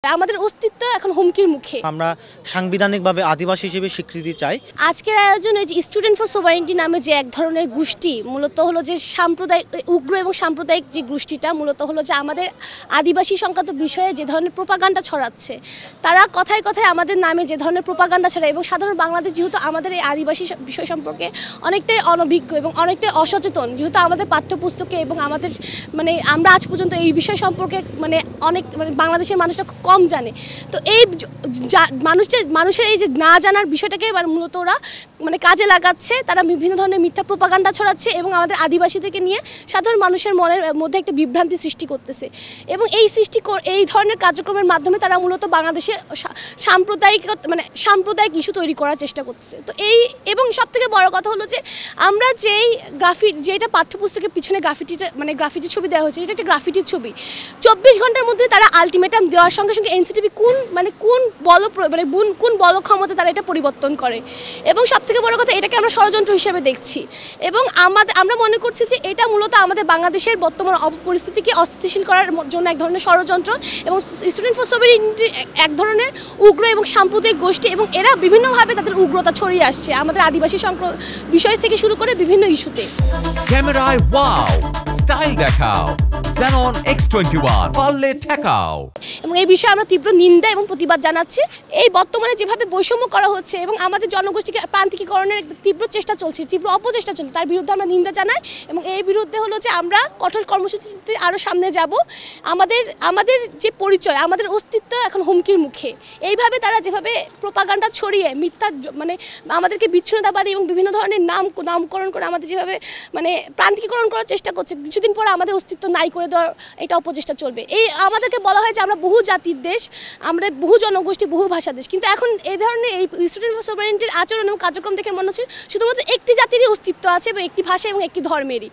আমাদের অস্তিত্ব এখন হুমকির মুখে। আমরা সাংবিধানিকভাবে আদিবাসী হিসেবে স্বীকৃতি চাই। আজকের আয়োজনে যে স্টুডেন্ট ফর সোভারেন্টি নামে যে এক ধরনের গোষ্ঠী মূলত হলো যে সাম্প্রদায়িক উগ্র এবং সাম্প্রদায়িক যে গোষ্ঠীটা মূলত হলো যে আমাদের আদিবাসী সংক্রান্ত বিষয়ে যে ধরনের প্রোপাগান্ডা ছড়াচ্ছে, তারা কথায় কথায় আমাদের নামে যে ধরনের প্রোপাগান্ডা ছড়ায় এবং সাধারণ বাংলাদেশ যেহেতু আমাদের এই আদিবাসী বিষয় সম্পর্কে অনেকটাই অনভিজ্ঞ এবং অনেকটাই অসচেতন, যেহেতু আমাদের পাঠ্যপুস্তকে এবং আমাদের আমরা আজ পর্যন্ত এই বিষয় সম্পর্কে অনেক বাংলাদেশের মানুষরা কম জানে। তো এই মানুষের এই যে না জানার বিষয়টাকে মূলত ওরা কাজে লাগাচ্ছে। তারা বিভিন্ন ধরনের মিথ্যা প্রোপাগান্ডা ছড়াচ্ছে এবং আমাদের আদিবাসীদেরকে নিয়ে সাধারণ মানুষের মনের মধ্যে একটা বিভ্রান্তি সৃষ্টি করতেছে এবং এই ধরনের কার্যক্রমের মাধ্যমে তারা মূলত বাংলাদেশে সাম্প্রদায়িক ইস্যু তৈরি করার চেষ্টা করতেছে। তো এবং সবথেকে বড় কথা হলো যে আমরা যেটা পাঠ্যপুস্তকের পিছনে গ্রাফিটির ছবি দেওয়া হয়েছে, এটা একটা গ্রাফিটির ছবি। 24 ঘন্টার মধ্যে তারা আলটিমেটাম দেওয়ার সঙ্গে সঙ্গে এনসিটিভি কোন বল ক্ষমতা তারা এটা পরিবর্তন করে এবং সবথেকে বড় কথা এটাকে আমরা ষড়যন্ত্র হিসেবে দেখছি এবং আমরা মনে করছি যে এটা মূলত আমাদের বাংলাদেশের বর্তমান পরিস্থিতিকে অস্থিতিশীল করার জন্য এক ধরনের ষড়যন্ত্র এবং স্টুডেন্ট ফর সোভারেন্টি এক ধরনের উগ্র এবং সাম্প্রদায়িক গোষ্ঠী এবং এরা বিভিন্নভাবে তাদের উগ্রতা ছড়িয়ে আসছে আমাদের আদিবাসী বিষয় থেকে শুরু করে বিভিন্ন ইস্যুতে। ক্যামেরায় ওয়াও, স্টাইল দেখাও, Xenon X21 পারলে ঠেকাও। এবং এই বিষয়ে আমরা তীব্র নিন্দা এবং প্রতিবাদ জানাচ্ছি। এই বর্তমানে যেভাবে বৈষম্য করা হচ্ছে এবং আমাদের জনগোষ্ঠীকে প্রান্তিকীকরণের তীব্র চেষ্টা চলছে, তীব্র অপচেষ্টা চলছে, তার বিরুদ্ধে আমরা নিন্দা জানাই এবং এই বিরুদ্ধে হলো যে আমরা কঠোর কর্মসূচিতে আরও সামনে যাব। আমাদের যে পরিচয়, আমাদের অস্তিত্ব এখন হুমকির মুখে। এইভাবে তারা যেভাবে প্রোপাগান্ডা ছড়িয়ে মিথ্যা আমাদেরকে বিচ্ছিন্নতাবাদী এবং বিভিন্ন ধরনের নামকরণ করে আমাদের যেভাবে প্রান্তিকীকরণ করার চেষ্টা করছে, কিছুদিন পরে আমাদের অস্তিত্ব নাই করে দেওয়ার এটা অপচেষ্টা চলবে। আমাদেরকে বলা হয় যে আমরা বহু জাতির দেশ, আমরা বহু জনগোষ্ঠী, বহু ভাষা দেশ, কিন্তু এখন এই ধরনের এই স্টুডেন্ট ফর সোভারেন্টির আচরণ এবং কার্যক্রম দেখে মনে হচ্ছে শুধুমাত্র একটি জাতিরই অস্তিত্ব আছে এবং একটি ভাষা এবং একটি ধর্মেরই,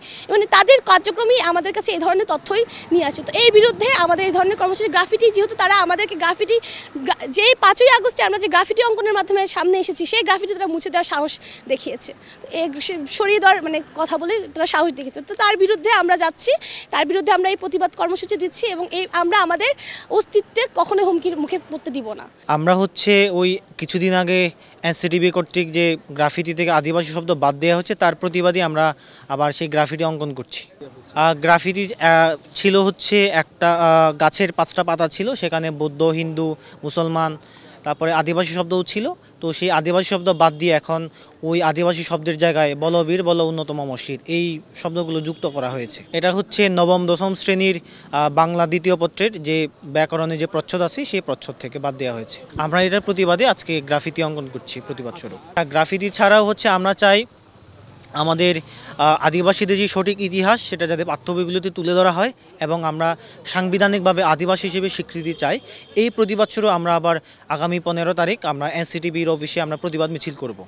তাদের কার্যক্রমই আমাদের কাছে এই ধরনের তথ্যই নিয়ে আসে। তো এই বিরুদ্ধে আমাদের এই ধরনের কর্মসূচি গ্রাফিটি, যেহেতু তারা আমাদেরকে যেই 5ই আগস্টে আমরা যে গ্রাফিটি অঙ্কনের মাধ্যমে সামনে এসেছি, সেই গ্রাফিটি তারা মুছে দেওয়ার সাহস দেখিয়েছে, সরিয়ে দেওয়ার কথা বলে তারা সাহস দেখিয়েছে। তো তার বিরুদ্ধে আমরা যাচ্ছি, তার বিরুদ্ধে আমরা এই প্রতিবাদ কর্মসূচি দিচ্ছি এবং আমরা আমাদের অস্তিত্বে কখনোই হুমকির মুখে পড়তে দিব না। আমরা ওই কিছুদিন আগে এনসিটিভি কর্তৃক যে গ্রাফিটি থেকে আদিবাসী শব্দ বাদ দেওয়া হচ্ছে, তার প্রতিবাদে আমরা আবার সেই গ্রাফিটি অঙ্কন করছি। গ্রাফিটি ছিল একটা গাছের 5টা পাতা ছিল, সেখানে বৌদ্ধ, হিন্দু, মুসলমান, তারপরে আদিবাসী শব্দও ছিল। তো সেই আদিবাসী শব্দ বাদ দিয়ে এখন ওই আদিবাসী শব্দের জায়গায় বলবীর বল উন্নতম মসজিদ এই শব্দগুলো যুক্ত করা হয়েছে। এটা নবম দশম শ্রেণীর বাংলা দ্বিতীয় পত্রের যে ব্যাকরণে যে প্রচ্ছদ আছে, সেই প্রচ্ছদ থেকে বাদ দেওয়া হয়েছে। আমরা এটার প্রতিবাদে আজকে গ্রাফিতি অঙ্কন করছি প্রতিবাদ স্বরূপ। গ্রাফিতি ছাড়াও আমরা চাই আমাদের আদিবাসীদের যে সঠিক ইতিহাস, সেটা যাতে পাঠ্যবইগুলোতে তুলে ধরা হয় এবং আমরা সাংবিধানিকভাবে আদিবাসী হিসেবে স্বীকৃতি চাই। এই প্রতিবাদ স্বরূপ আমরা আবার আগামী 15 তারিখ আমরা এনসিটিভির অফিসে আমরা প্রতিবাদ মিছিল করব।